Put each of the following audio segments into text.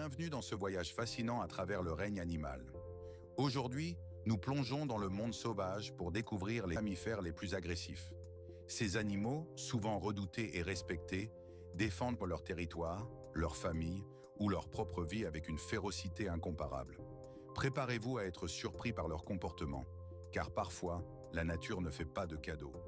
Bienvenue dans ce voyage fascinant à travers le règne animal. Aujourd'hui, nous plongeons dans le monde sauvage pour découvrir les mammifères les plus agressifs. Ces animaux, souvent redoutés et respectés, défendent leur territoire, leur famille ou leur propre vie avec une férocité incomparable. Préparez-vous à être surpris par leur comportement, car parfois, la nature ne fait pas de cadeaux.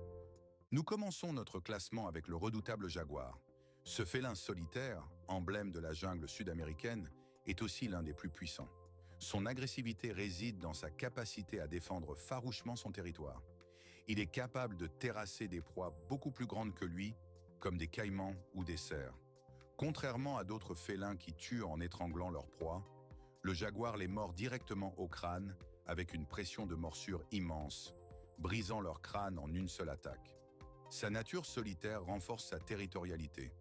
Nous commençons notre classement avec le redoutable jaguar. Ce félin solitaire, emblème de la jungle sud-américaine, est aussi l'un des plus puissants. Son agressivité réside dans sa capacité à défendre farouchement son territoire. Il est capable de terrasser des proies beaucoup plus grandes que lui, comme des caïmans ou des cerfs. Contrairement à d'autres félins qui tuent en étranglant leurs proies, le jaguar les mord directement au crâne avec une pression de morsure immense, brisant leur crâne en une seule attaque. Sa nature solitaire renforce sa territorialité.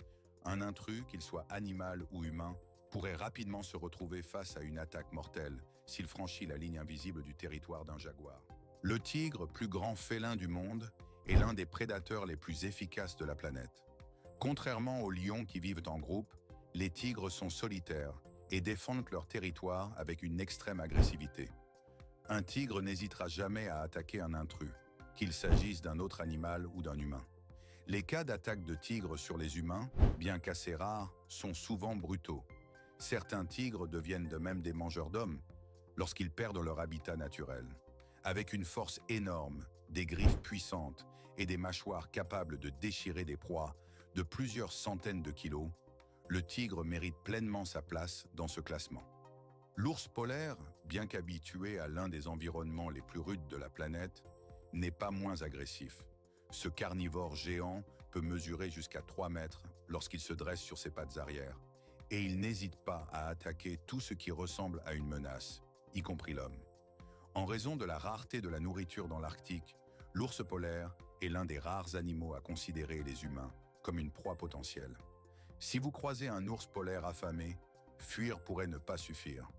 Un intrus, qu'il soit animal ou humain, pourrait rapidement se retrouver face à une attaque mortelle s'il franchit la ligne invisible du territoire d'un jaguar. Le tigre, plus grand félin du monde, est l'un des prédateurs les plus efficaces de la planète. Contrairement aux lions qui vivent en groupe, les tigres sont solitaires et défendent leur territoire avec une extrême agressivité. Un tigre n'hésitera jamais à attaquer un intrus, qu'il s'agisse d'un autre animal ou d'un humain. Les cas d'attaque de tigres sur les humains, bien qu'assez rares, sont souvent brutaux. Certains tigres deviennent de même des mangeurs d'hommes lorsqu'ils perdent leur habitat naturel. Avec une force énorme, des griffes puissantes et des mâchoires capables de déchirer des proies de plusieurs centaines de kilos, le tigre mérite pleinement sa place dans ce classement. L'ours polaire, bien qu'habitué à l'un des environnements les plus rudes de la planète, n'est pas moins agressif. Ce carnivore géant peut mesurer jusqu'à 3 mètres lorsqu'il se dresse sur ses pattes arrière, et il n'hésite pas à attaquer tout ce qui ressemble à une menace, y compris l'homme. En raison de la rareté de la nourriture dans l'Arctique, l'ours polaire est l'un des rares animaux à considérer les humains comme une proie potentielle. Si vous croisez un ours polaire affamé, fuir pourrait ne pas suffire.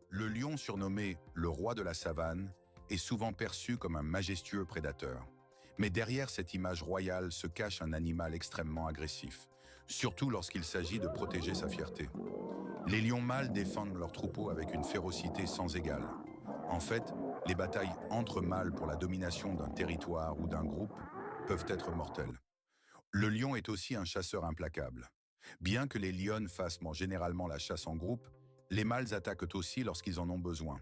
Le lion, surnommé le roi de la savane, est souvent perçu comme un majestueux prédateur. Mais derrière cette image royale se cache un animal extrêmement agressif, surtout lorsqu'il s'agit de protéger sa fierté. Les lions mâles défendent leur troupeau avec une férocité sans égale. En fait, les batailles entre mâles pour la domination d'un territoire ou d'un groupe peuvent être mortelles. Le lion est aussi un chasseur implacable. Bien que les lionnes fassent généralement la chasse en groupe, les mâles attaquent aussi lorsqu'ils en ont besoin.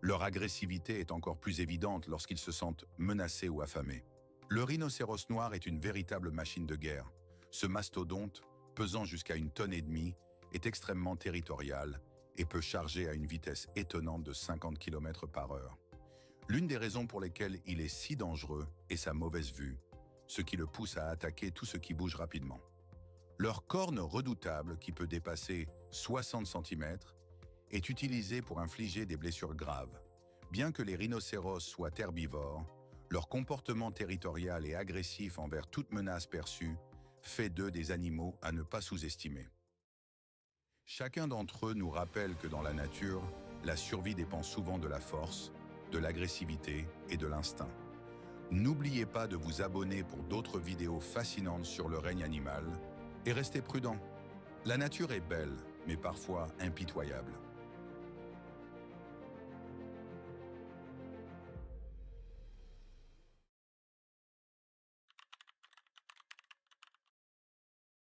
Leur agressivité est encore plus évidente lorsqu'ils se sentent menacés ou affamés. Le rhinocéros noir est une véritable machine de guerre. Ce mastodonte, pesant jusqu'à 1,5 tonne, est extrêmement territorial et peut charger à une vitesse étonnante de 50 km/h. L'une des raisons pour lesquelles il est si dangereux est sa mauvaise vue, ce qui le pousse à attaquer tout ce qui bouge rapidement. Leur corne redoutable, qui peut dépasser 60 cm, est utilisé pour infliger des blessures graves. Bien que les rhinocéros soient herbivores, leur comportement territorial et agressif envers toute menace perçue fait d'eux des animaux à ne pas sous-estimer. Chacun d'entre eux nous rappelle que dans la nature, la survie dépend souvent de la force, de l'agressivité et de l'instinct. N'oubliez pas de vous abonner pour d'autres vidéos fascinantes sur le règne animal et restez prudents. La nature est belle, mais parfois impitoyable.